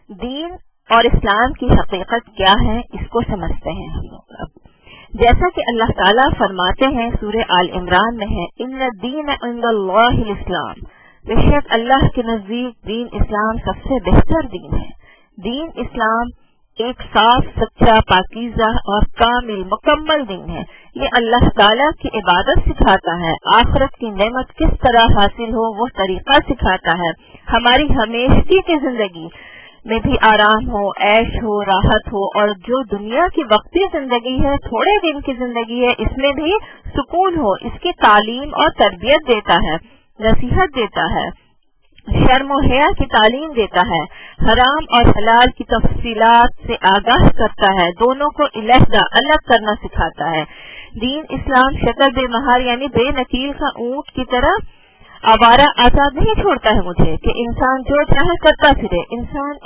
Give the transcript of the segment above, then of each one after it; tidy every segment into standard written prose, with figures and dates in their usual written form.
دین اور اسلام کی حقیقت کیا ہے اس کو سمجھتے ہیں ہم لوگ اب۔ جیسا کہ اللہ تعالیٰ فرماتے ہیں سورہ آل عمران میں ہے، ان الدین عند اللہ الاسلام، بے شک اللہ کے نزدیک دین اسلام سب سے بہتر دین ہے۔ دین اسلام ایک صاف سچا پاکیزہ اور کامل مکمل دین ہے۔ یہ اللہ تعالیٰ کی عبادت سکھاتا ہے، آخرت کی نعمت کس طرح حاصل ہو وہ طریقہ سکھاتا ہے، ہماری ہمیشگی کی زندگی میں بھی آرام ہو، عیش ہو، راحت ہو، اور جو دنیا کی وقتی زندگی ہے، تھوڑے دن کی زندگی ہے، اس میں بھی سکون ہو، اس کی تعلیم اور تربیت دیتا ہے، نصیحت دیتا ہے، شرم و حیا کی تعلیم دیتا ہے، حرام اور حلال کی تفصیلات سے آگاہ کرتا ہے، دونوں کو علیحدہ الگ کرنا سکھاتا ہے۔ دین اسلام شکل بے مہار یعنی بے نکیل کا اونٹ کی طرح آوارہ آزاد نہیں چھوڑتا ہے مجھے کہ انسان جو چاہے کرتا پھرے۔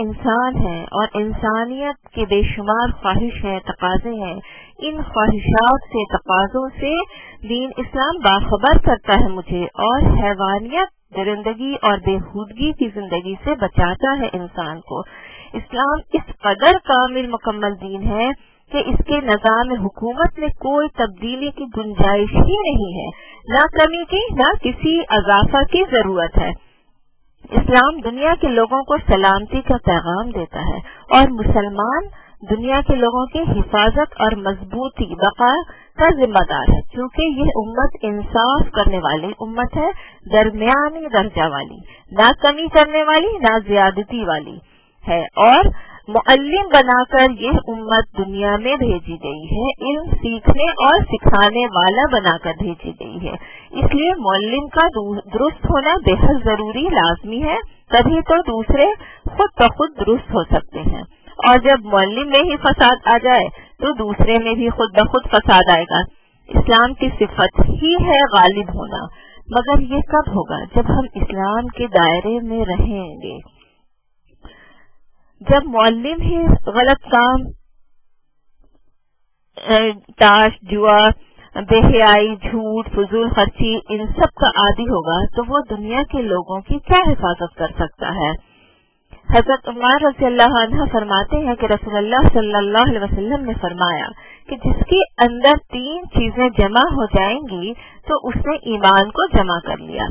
انسان ہے اور انسانیت کے بے شمار خواہش ہیں، تقاضے ہیں، ان خواہشات سے تقاضوں سے دین اسلام باخبر کرتا ہے مجھے، اور حیوانیت، درندگی اور بےہودگی کی زندگی سے بچاتا ہے انسان کو۔ اسلام اس قدر کامل مکمل دین ہے کہ اس کے نظام حکومت میں کوئی تبدیلی کی گنجائش ہی نہیں ہے، نہ کمی کی نہ کسی اضافہ کی ضرورت ہے۔ اسلام دنیا کے لوگوں کو سلامتی کا پیغام دیتا ہے اور مسلمان دنیا کے لوگوں کی حفاظت اور مضبوطی بقا کا ذمہ دار ہے، کیونکہ یہ امت انصاف کرنے والی امت ہے، درمیانی درجہ والی، نہ کمی کرنے والی نہ زیادتی والی ہے، اور معلم بنا کر یہ امت دنیا میں بھیجی گئی ہے، علم سیکھنے اور سکھانے والا بنا کر بھیجی گئی ہے۔ اس لیے معلم کا درست ہونا بے حد ضروری لازمی ہے، تبھی تو دوسرے خود بخود درست ہو سکتے ہیں، اور جب معلم میں ہی فساد آ جائے تو دوسرے میں بھی خود بخود فساد آئے گا۔ اسلام کی صفت ہی ہے غالب ہونا، مگر یہ کب ہوگا؟ جب ہم اسلام کے دائرے میں رہیں گے۔ جب معلم ہی غلط کام، تاش، جوا، بے حیائی، جھوٹ، فضول خرچی ان سب کا عادی ہوگا تو وہ دنیا کے لوگوں کی کیا حفاظت کر سکتا ہے؟ حضرت عمر رضی اللہ عنہ فرماتے ہیں کہ رسول اللہ صلی اللہ علیہ وسلم نے فرمایا کہ جس کے اندر 3 چیزیں جمع ہو جائیں گی تو اس نے ایمان کو جمع کر لیا۔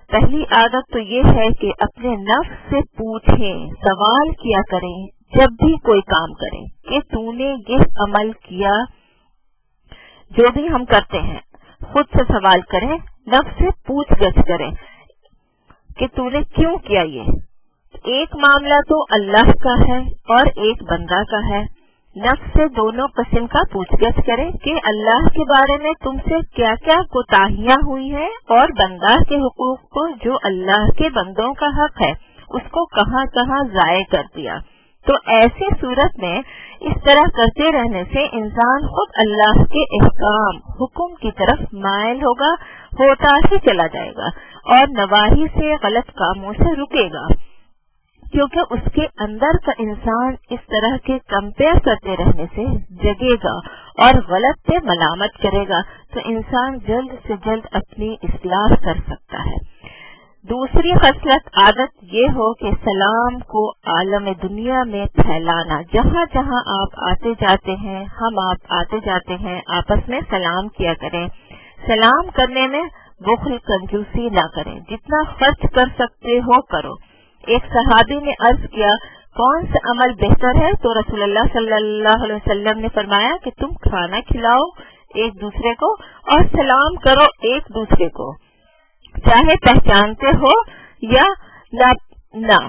پہلی عادت تو یہ ہے کہ اپنے نفس سے پوچھیں، سوال کیا کریں جب بھی کوئی کام کریں کہ تو نے یہ عمل کیا۔ جو بھی ہم کرتے ہیں خود سے سوال کریں، نفس سے پوچھ گچھ کریں کہ تو نے کیوں کیا۔ یہ ایک معاملہ تو اللہ کا ہے اور ایک بندہ کا ہے۔ نفس سے دونوں قسم کا پوچھ گچھ کریں کہ اللہ کے بارے میں تم سے کیا کیا کوتاہیاں ہوئی ہیں، اور بندہ کے حقوق کو جو اللہ کے بندوں کا حق ہے اس کو کہاں کہاں ضائع کر دیا۔ تو ایسی صورت میں اس طرح کرتے رہنے سے انسان خود اللہ کے احکام، حکم کی طرف مائل ہوتا ہی چلا جائے گا اور نواہی سے، غلط کاموں سے رکے گا، کیونکہ اس کے اندر کا انسان اس طرح کے کمپیئر کرتے رہنے سے جگے گا اور غلط سے ملامت کرے گا، تو انسان جلد سے جلد اپنی اصلاح کر سکتا ہے۔ دوسری خصلت عادت یہ ہو کہ سلام کو عالم دنیا میں پھیلانا۔ جہاں جہاں آپ آتے جاتے ہیں، ہم آپ آتے جاتے ہیں، آپس میں سلام کیا کریں۔ سلام کرنے میں بخل کنجوسی نہ کریں، جتنا خرچ کر سکتے ہو کرو۔ ایک صحابی نے عرض کیا، کون سا عمل بہتر ہے؟ تو رسول اللہ صلی اللہ علیہ وسلم نے فرمایا کہ تم کھانا کھلاؤ ایک دوسرے کو اور سلام کرو ایک دوسرے کو، چاہے پہچانتے ہو یا نہ۔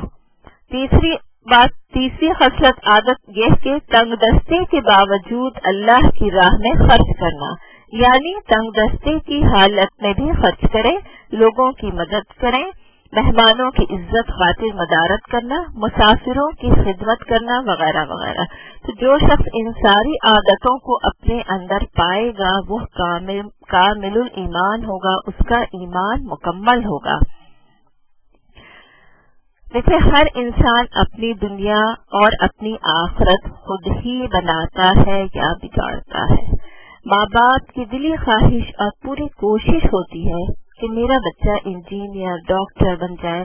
تیسری خصلت عادت یہ کہ تنگ دستی کے باوجود اللہ کی راہ میں خرچ کرنا، یعنی تنگ دستی کی حالت میں بھی خرچ کریں، لوگوں کی مدد کریں، مہمانوں کی عزت خاطر مدارت کرنا، مسافروں کی خدمت کرنا وغیرہ وغیرہ۔ تو جو شخص ان ساری عادتوں کو اپنے اندر پائے گا وہ کامل الایمان ہوگا، اس کا ایمان مکمل ہوگا۔ دیکھیں، ہر انسان اپنی دنیا اور اپنی آخرت خود ہی بناتا ہے یا بگاڑتا ہے۔ ماں باپ کی دلی خواہش اور پوری کوشش ہوتی ہے کہ میرا بچہ انجینئر، ڈاکٹر بن جائے،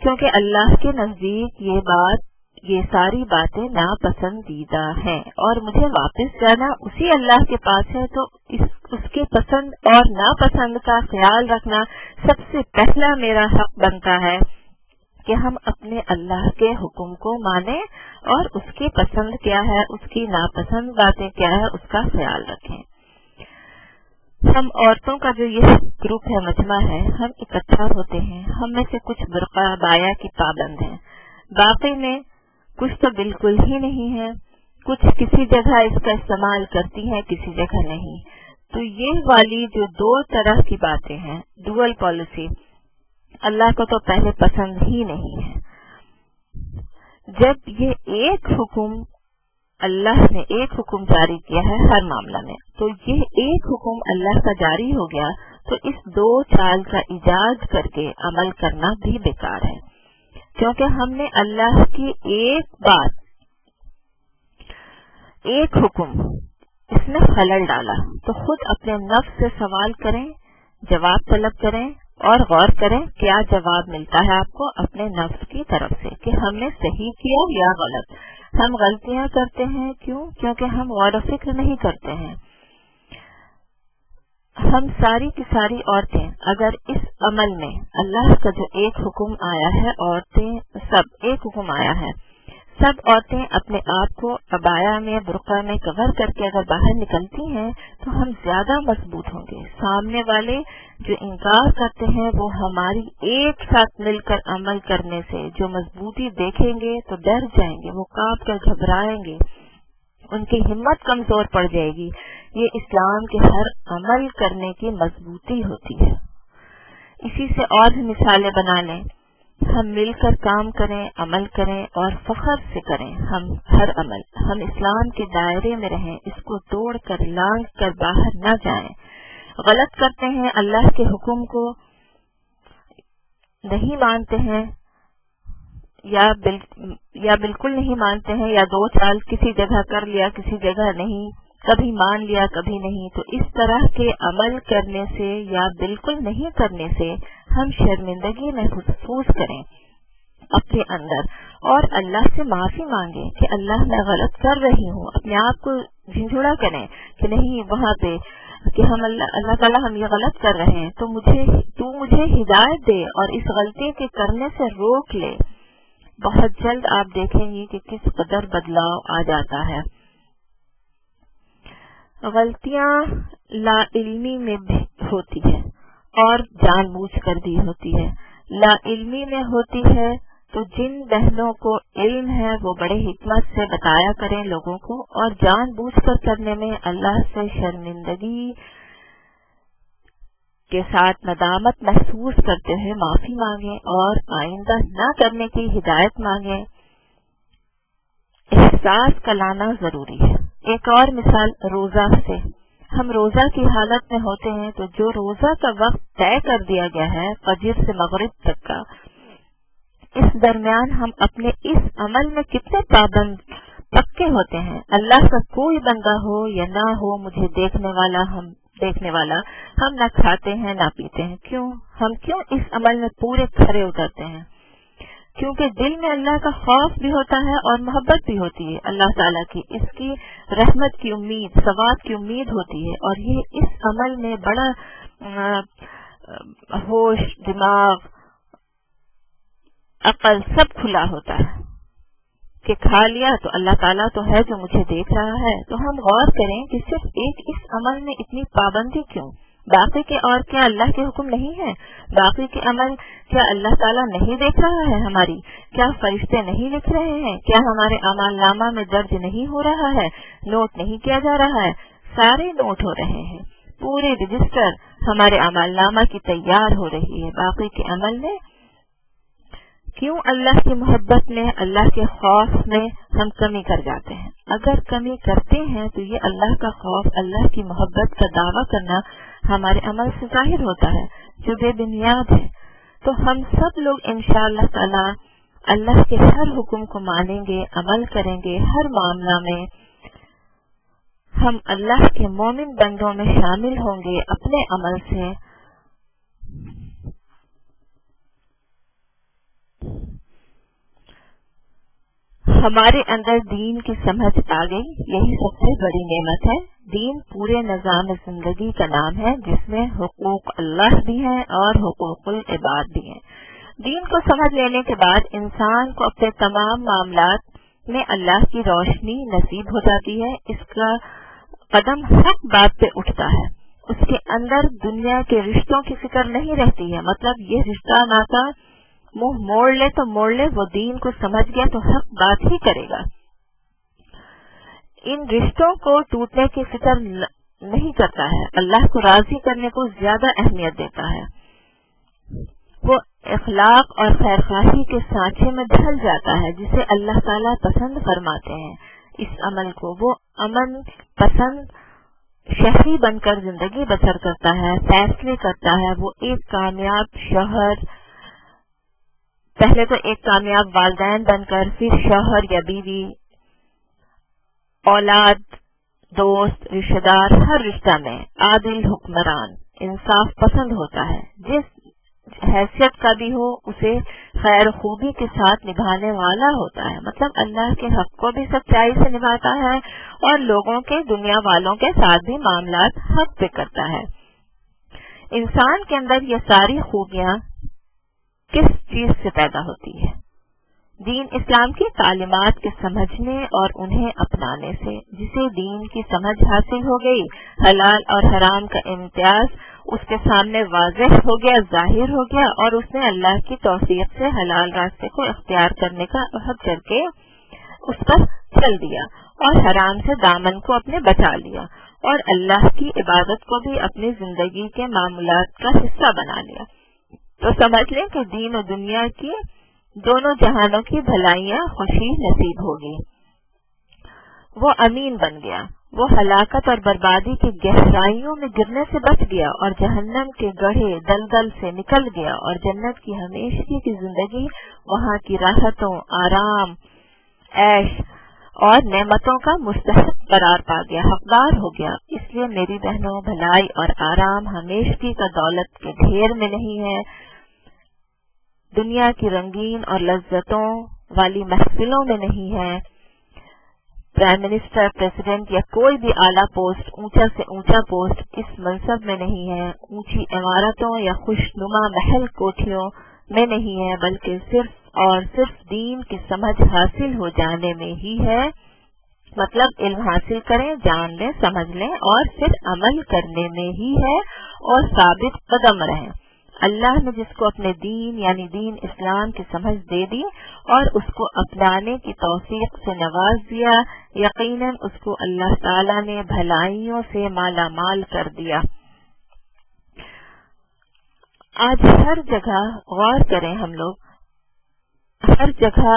کیونکہ اللہ کے نزدیک یہ ساری باتیں ناپسندیدہ ہیں، اور مجھے واپس جانا اسی اللہ کے پاس ہے، تو اس کے پسند اور ناپسند کا خیال رکھنا سب سے پہلا میرا حق بنتا ہے کہ ہم اپنے اللہ کے حکم کو مانیں اور اس کی پسند کیا ہے، اس کی ناپسند باتیں کیا ہے، اس کا خیال رکھیں۔ ہم عورتوں کا جو یہ گروپ ہے، مجمع ہے، ہم اکٹھا ہوتے ہیں، ہم میں سے کچھ برقع بایا کی پابند ہیں، باقی میں کچھ تو بالکل ہی نہیں ہے، کچھ کسی جگہ اس کا استعمال کرتی ہیں، کسی جگہ نہیں۔ تو یہ والی جو دو طرح کی باتیں ہیں، ڈوئل پالیسی، اللہ کو تو پہلے پسند ہی نہیں ہے۔ جب یہ ایک حکم اللہ نے ایک حکم جاری کیا ہے ہر معاملہ میں، تو یہ ایک حکم اللہ کا جاری ہو گیا، تو اس دو چال کا ایجاد کر کے عمل کرنا بھی بیکار ہے، کیونکہ ہم نے اللہ کی ایک بات، ایک حکم، اس میں خلل ڈالا، تو خود اپنے نفس سے سوال کریں، جواب طلب کریں اور غور کریں کیا جواب ملتا ہے آپ کو اپنے نفس کی طرف سے کہ ہم نے صحیح کیا یا غلط۔ ہم غلطیاں کرتے ہیں کیوں؟ کیونکہ ہم غور و فکر نہیں کرتے ہیں۔ ہم ساری کی ساری عورتیں اگر اس عمل میں اللہ کا جو ایک حکم آیا ہے، عورتیں سب ایک حکم آیا ہے، سب عورتیں اپنے آپ کو عبایا میں برقع میں کور کر کے اگر باہر نکلتی ہیں تو ہم زیادہ مضبوط ہوں گے۔ سامنے والے جو انکار کرتے ہیں وہ ہماری ایک ساتھ مل کر عمل کرنے سے جو مضبوطی دیکھیں گے تو ڈر جائیں گے، وہ کانپ کر گھبرائیں گے، ان کی ہمت کمزور پڑ جائے گی۔ یہ اسلام کے ہر عمل کرنے کی مضبوطی ہوتی ہے۔ اسی سے اور بھی مثالیں بنا لیں، ہم مل کر کام کریں، عمل کریں اور فخر سے کریں، ہم ہر عمل، ہم اسلام کے دائرے میں رہیں، اس کو توڑ کر لانگ کر باہر نہ جائیں۔ غلط کرتے ہیں، اللہ کے حکم کو نہیں مانتے ہیں یا بالکل نہیں مانتے ہیں، یا دو چال کسی جگہ کر لیا کسی جگہ نہیں، کبھی مان لیا کبھی نہیں، تو اس طرح کے عمل کرنے سے یا بالکل نہیں کرنے سے ہم شرمندگی محسوس کریں اپنے اندر اور اللہ سے معافی مانگیں کہ اللہ میں غلط کر رہی ہوں، اپنے آپ کو جھنجھوڑا کریں کہ نہیں وہاں پہ کہ ہم اللہ تعالیٰ ہم یہ غلط کر رہے ہیں، تو مجھے ہدایت دے اور اس غلطی کے کرنے سے روک لے۔ بہت جلد آپ دیکھیں گی کہ کس قدر بدلاؤ آ جاتا ہے۔ غلطیاں لا علمی میں بھی ہوتی ہے اور جان بوجھ کر بھی ہوتی ہے۔ لا علمی میں ہوتی ہے تو جن بہنوں کو علم ہے وہ بڑے حکمت سے بتایا کریں لوگوں کو، اور جان بوجھ کر کرنے میں اللہ سے شرمندگی کے ساتھ ندامت محسوس کرتے ہوئے معافی مانگیں اور آئندہ نہ کرنے کی ہدایت مانگیں۔ احساس کا لانا ضروری ہے۔ ایک اور مثال روزہ سے، ہم روزہ کی حالت میں ہوتے ہیں تو جو روزہ کا وقت طے کر دیا گیا ہے فجر سے مغرب تک کا، اس درمیان ہم اپنے اس عمل میں کتنے پابند پکے ہوتے ہیں۔ اللہ کا کوئی بندہ ہو یا نہ ہو، مجھے دیکھنے والا ہم نہ کھاتے ہیں نہ پیتے ہیں۔ ہم کیوں اس عمل میں پورے کھرے اترتے ہیں؟ کیونکہ دل میں اللہ کا خوف بھی ہوتا ہے اور محبت بھی ہوتی ہے اللہ تعالیٰ کی، اس کی رحمت کی امید، ثواب کی امید ہوتی ہے، اور یہ اس عمل میں بڑا ہوش، دماغ، عقل سب کھلا ہوتا ہے کہ کھا لیا تو اللہ تعالیٰ تو ہے جو مجھے دیکھ رہا ہے۔ تو ہم غور کریں کہ صرف ایک اس عمل میں اتنی پابندی کیوں؟ باقی کے اور کیا اللہ کے حکم نہیں ہے؟ باقی کے عمل کیا اللہ تعالیٰ نہیں دیکھ رہا ہے ہماری؟ کیا فرشتے نہیں لکھ رہے ہیں؟ کیا ہمارے اعمال نامہ میں درج نہیں ہو رہا ہے؟ نوٹ نہیں کیا جا رہا ہے؟ سارے نوٹ ہو رہے ہیں، پورے رجسٹر ہمارے اعمال نامہ کی تیار ہو رہی ہے۔ باقی کے عمل میں کیوں اللہ کی محبت میں، اللہ کے خوف میں ہم کمی کر جاتے ہیں؟ اگر کمی کرتے ہیں تو یہ اللہ کا خوف، اللہ کی محبت کا دعویٰ کرنا ہمارے عمل سے ظاہر ہوتا ہے جو بے بنیاد ہے۔ تو ہم سب لوگ انشاءاللہ تعالی اللہ کے ہر حکم کو مانیں گے، عمل کریں گے، ہر معاملہ میں ہم اللہ کے مومن بندوں میں شامل ہوں گے اپنے عمل سے۔ ہمارے اندر دین کی سمجھ آ گئی، یہی سب سے بڑی نعمت ہے۔ دین پورے نظام زندگی کا نام ہے جس میں حقوق اللہ بھی ہیں اور حقوق العباد بھی ہیں۔ دین کو سمجھ لینے کے بعد انسان کو اپنے تمام معاملات میں اللہ کی روشنی نصیب ہو جاتی ہے، اس کا قدم حق بات پہ اٹھتا ہے، اس کے اندر دنیا کے رشتوں کی فکر نہیں رہتی ہے، مطلب یہ رشتہ ناتا منہ موڑ لے تو موڑ لے، وہ دین کو سمجھ گیا تو حق بات ہی کرے گا۔ ان رشتوں کو ٹوٹنے کی فکر نہیں کرتا ہے، اللہ کو راضی کرنے کو زیادہ اہمیت دیتا ہے، وہ اخلاق اور خیرخواہی کے سانچے میں ڈھل جاتا ہے جسے اللہ تعالیٰ پسند فرماتے ہیں۔ اس عمل کو وہ امن پسند شہری بن کر زندگی بسر کرتا ہے، فیصلے کرتا ہے، وہ ایک کامیاب شوہر، پہلے تو ایک کامیاب والدین بن کر، پھر شوہر یا بیوی، اولاد، دوست، رشتہ دار، ہر رشتہ میں عادل حکمران، انصاف پسند ہوتا ہے، جس حیثیت کا بھی ہو اسے خیر خوبی کے ساتھ نبھانے والا ہوتا ہے، مطلب اللہ کے حق کو بھی سچائی سے نبھاتا ہے اور لوگوں کے، دنیا والوں کے ساتھ بھی معاملات حق پہ کرتا ہے۔ انسان کے اندر یہ ساری خوبیاں کس چیز سے پیدا ہوتی ہے؟ دین اسلام کی تعلیمات کے سمجھنے اور انہیں اپنانے سے۔ جسے دین کی سمجھ حاصل ہو گئی، حلال اور حرام کا امتیاز اس کے سامنے واضح ہو گیا، ظاہر ہو گیا، اور اس نے اللہ کی توفیق سے حلال راستے کو اختیار کرنے کا عہد کر کے اس پر چل دیا اور حرام سے دامن کو اپنے بچا لیا اور اللہ کی عبادت کو بھی اپنی زندگی کے معاملات کا حصہ بنا لیا، تو سمجھ لیں کہ دین و دنیا کی دونوں جہانوں کی بھلائیاں خوشی نصیب ہوگی۔ وہ امین بن گیا، وہ ہلاکت اور بربادی کی گہرائیوں میں گرنے سے بچ گیا اور جہنم کے گڑھے دلدل سے نکل گیا اور جنت کی ہمیشگی کی زندگی، وہاں کی راحتوں، آرام، عیش اور نعمتوں کا مستحق قرار پا گیا، حقدار ہو گیا۔ اس لیے میری بہنوں، بھلائی اور آرام ہمیشگی کا دولت کے ڈھیر میں نہیں ہے، دنیا کی رنگین اور لذتوں والی محفلوں میں نہیں ہے، پرائم منسٹر، پریزیڈنٹ یا کوئی بھی اعلیٰ پوسٹ، اونچا سے اونچا پوسٹ اس منصب میں نہیں ہے، اونچی عمارتوں یا خوشنما محل کوٹھیوں میں نہیں ہے، بلکہ صرف اور صرف دین کی سمجھ حاصل ہو جانے میں ہی ہے، مطلب علم حاصل کریں، جان لیں، سمجھ لیں اور پھر عمل کرنے میں ہی ہے اور ثابت قدم رہیں۔ اللہ نے جس کو اپنے دین یعنی دین اسلام کی سمجھ دے دی اور اس کو اپنانے کی توفیق سے نواز دیا، یقیناً اس کو اللہ تعالیٰ نے بھلائیوں سے مالا مال کر دیا۔ آج ہر جگہ غور کریں، ہم لوگ ہر جگہ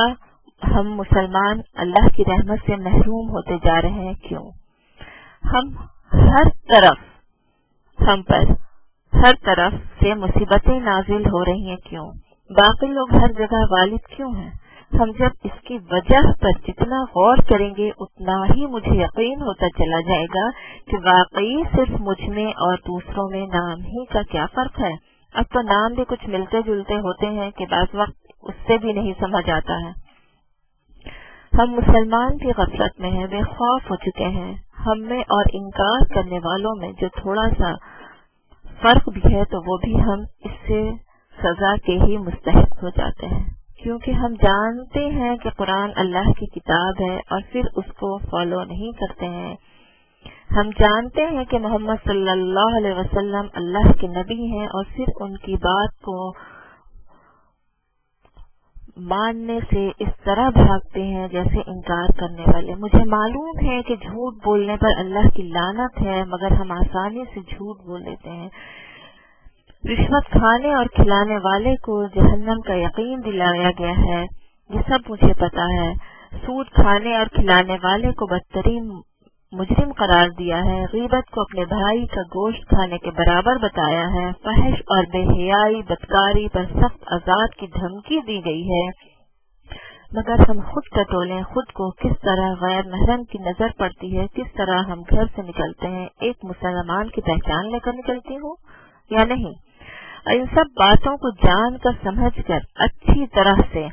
ہم مسلمان اللہ کی رحمت سے محروم ہوتے جا رہے ہیں، کیوں؟ ہم ہر طرف سے مصیبتیں نازل ہو رہی ہیں، کیوں؟ باقی لوگ ہر جگہ غالب کیوں ہیں؟ ہم جب اس کی وجہ پر جتنا غور کریں گے اتنا ہی مجھے یقین ہوتا چلا جائے گا کہ واقعی صرف مجھ میں اور دوسروں میں نام ہی کا کیا فرق ہے۔ اب تو نام بھی کچھ ملتے جلتے ہوتے ہیں کہ بعض وقت اس سے بھی نہیں سمجھ آتا ہے۔ ہم مسلمان بھی غفلت میں ہیں، بے خوف ہو چکے ہیں۔ ہم میں اور انکار کرنے والوں میں جو تھوڑا سا فرق بھی ہے تو وہ بھی ہم اس سے سزا کے ہی مستحق ہو جاتے ہیں، کیونکہ ہم جانتے ہیں کہ قرآن اللہ کی کتاب ہے اور پھر اس کو فالو نہیں کرتے ہیں۔ ہم جانتے ہیں کہ محمد صلی اللہ علیہ وسلم اللہ کے نبی ہیں اور پھر ان کی بات کو ماننے سے اس طرح بھاگتے ہیں جیسے انکار کرنے والے۔ مجھے معلوم ہے کہ جھوٹ بولنے پر اللہ کی لعنت ہے، مگر ہم آسانی سے جھوٹ بول لیتے ہیں۔ رشوت کھانے اور کھلانے والے کو جہنم کا یقین دلایا گیا ہے، یہ سب مجھے پتا ہے۔ سود کھانے اور کھلانے والے کو بدترین مجرم قرار دیا ہے، غیبت کو اپنے بھائی کا گوشت کھانے کے برابر بتایا ہے، فحش اور بے حیائی، بدکاری پر سخت عذاب کی دھمکی دی گئی ہے۔ مگر ہم خود ٹٹولیں خود کو، کس طرح غیر محرم کی نظر پڑتی ہے، کس طرح ہم گھر سے نکلتے ہیں، ایک مسلمان کی پہچان لے کر نکلتی ہوں یا نہیں؟ ان سب باتوں کو جان کر سمجھ کر اچھی طرح سے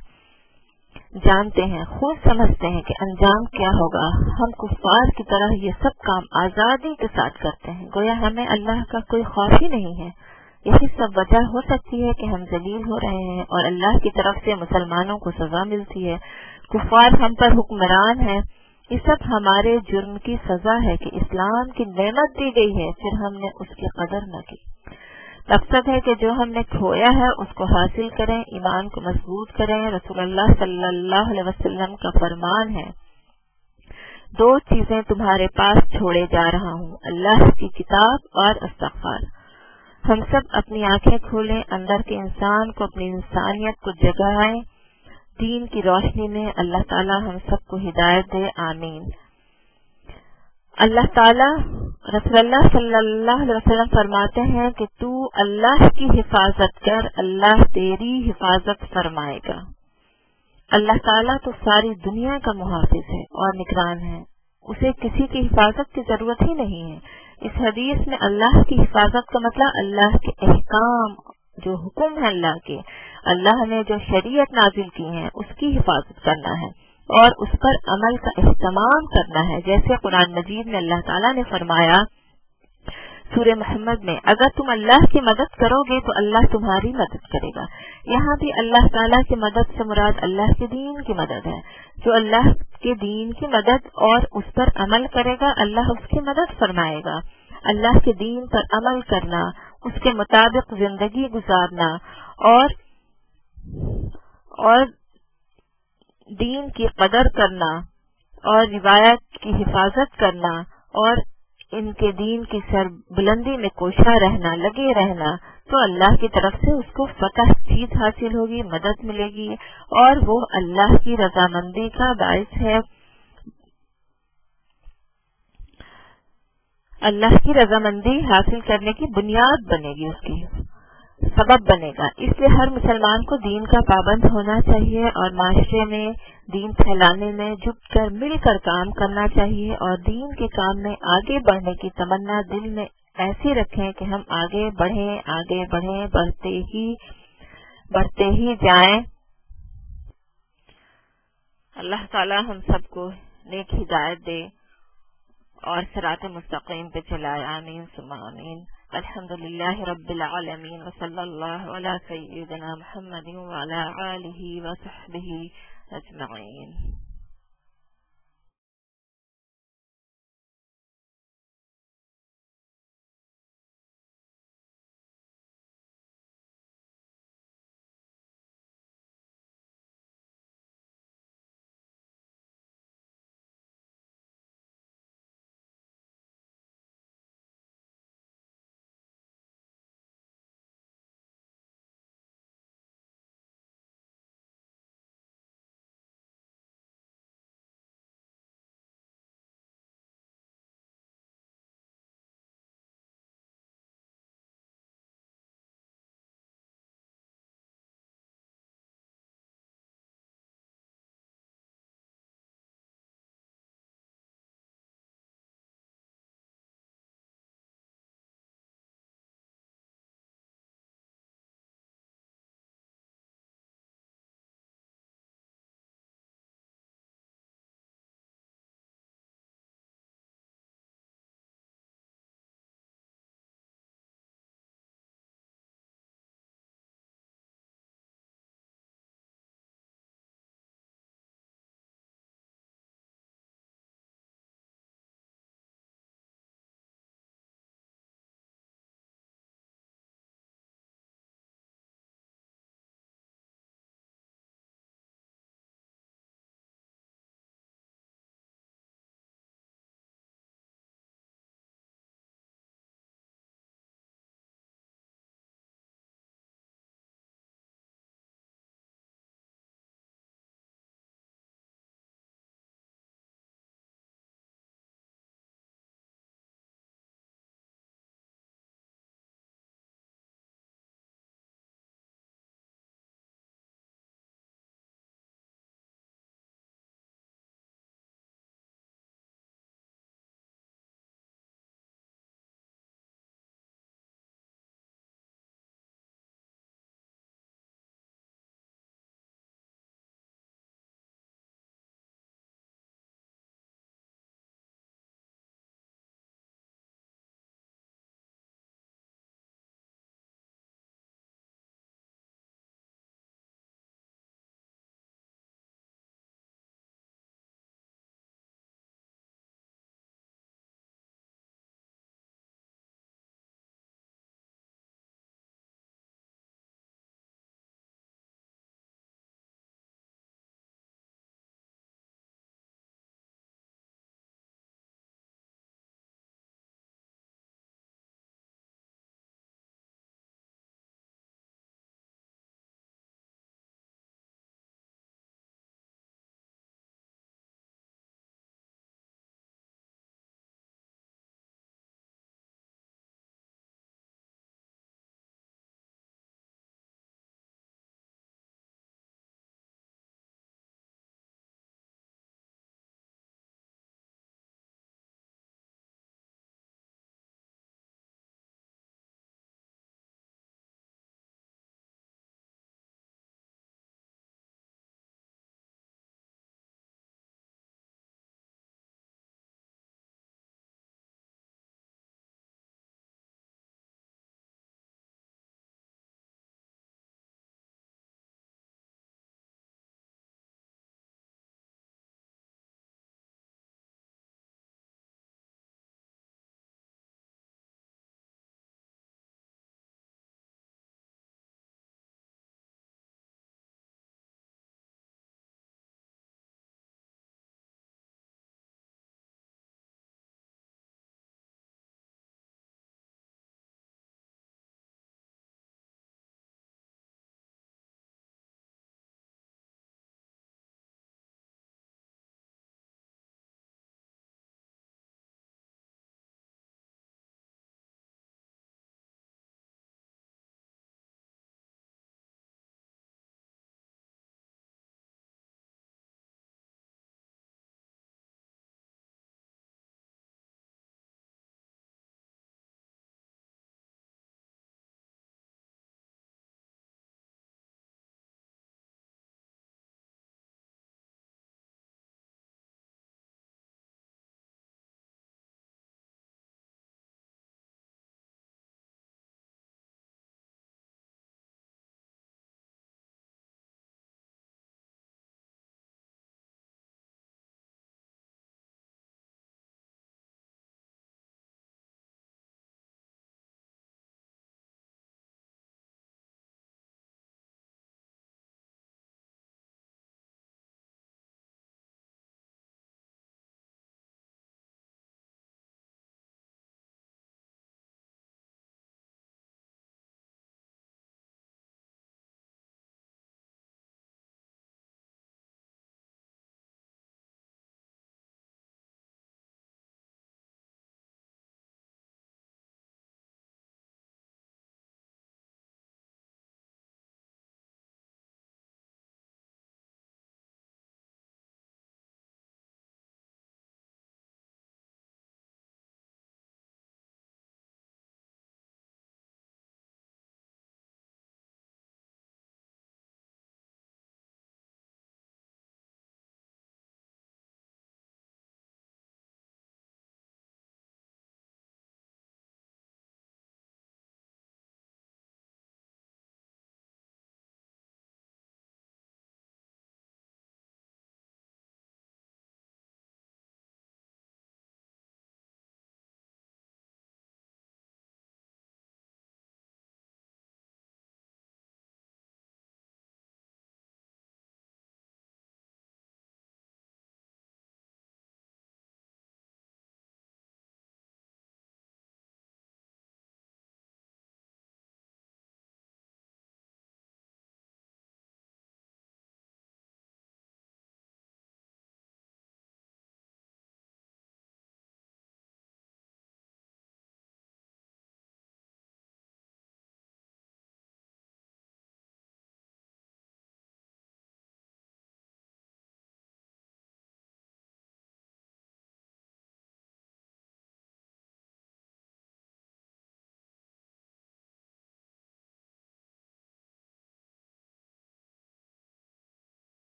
جانتے ہیں، خوب سمجھتے ہیں کہ انجام کیا ہوگا، ہم کفار کی طرح یہ سب کام آزادی کے ساتھ کرتے ہیں، گویا ہمیں اللہ کا کوئی خوف ہی نہیں ہے۔ یہی سب وجہ ہو سکتی ہے کہ ہم ذلیل ہو رہے ہیں اور اللہ کی طرف سے مسلمانوں کو سزا ملتی ہے، کفار ہم پر حکمران ہیں۔ یہ سب ہمارے جرم کی سزا ہے کہ اسلام کی نعمت دی گئی ہے پھر ہم نے اس کی قدر نہ کی۔ مقصد ہے کہ جو ہم نے کھویا ہے اس کو حاصل کریں، ایمان کو مضبوط کریں۔ رسول اللہ صلی اللہ علیہ وسلم کا فرمان ہے، 2 چیزیں تمہارے پاس چھوڑے جا رہا ہوں، اللہ کی کتاب اور استغفار۔ ہم سب اپنی آنکھیں کھولیں، اندر کے انسان کو، اپنی انسانیت کو جگائیں دین کی روشنی میں۔ اللہ تعالی ہم سب کو ہدایت دے، آمین۔ اللہ تعالی رسول اللہ صلی اللہ علیہ وسلم فرماتے ہیں کہ تو اللہ کی حفاظت کر، اللہ تیری حفاظت فرمائے گا۔ اللہ تعالیٰ تو ساری دنیا کا محافظ ہے اور نگران ہے، اسے کسی کی حفاظت کی ضرورت ہی نہیں ہے۔ اس حدیث میں اللہ کی حفاظت کا مطلب اللہ کے احکام، جو حکم ہے اللہ کے، اللہ نے جو شریعت نازل کی ہے اس کی حفاظت کرنا ہے اور اس پر عمل کا اہتمام کرنا ہے، جیسے قرآن مجید میں اللہ تعالیٰ نے فرمایا سورہ محمد میں، اگر تم اللہ کی مدد کرو گے تو اللہ تمہاری مدد کرے گا۔ یہاں بھی اللہ تعالیٰ کی مدد سے مراد اللہ کے دین کی مدد ہے، جو اللہ کے دین کی مدد اور اس پر عمل کرے گا اللہ اس کی مدد فرمائے گا۔ اللہ کے دین پر عمل کرنا، اس کے مطابق زندگی گزارنا اور دین کی قدر کرنا اور روایت کی حفاظت کرنا اور ان کے دین کی سر بلندی میں کوشاں رہنا، لگے رہنا، تو اللہ کی طرف سے اس کو فتح چیز حاصل ہوگی، مدد ملے گی اور وہ اللہ کی رضامندی کا باعث ہے، اللہ کی رضامندی حاصل کرنے کی بنیاد بنے گی، اس کی سبب بنے گا۔ اس لیے ہر مسلمان کو دین کا پابند ہونا چاہیے اور معاشرے میں دین پھیلانے میں جٹ کر مل کر کام کرنا چاہیے اور دین کے کام میں آگے بڑھنے کی تمنا دل میں ایسی رکھیں کہ ہم آگے بڑھیں، بڑھتے ہی جائیں۔ اللہ تعالی ہم سب کو نیک ہدایت دے اور صراط مستقیم پہ چلائے، آمین ثم آمین۔ الحمدللہ رب العالمین وصلی اللہ علی سیدنا محمد وعلی آلہ وصحبہ اجمعین۔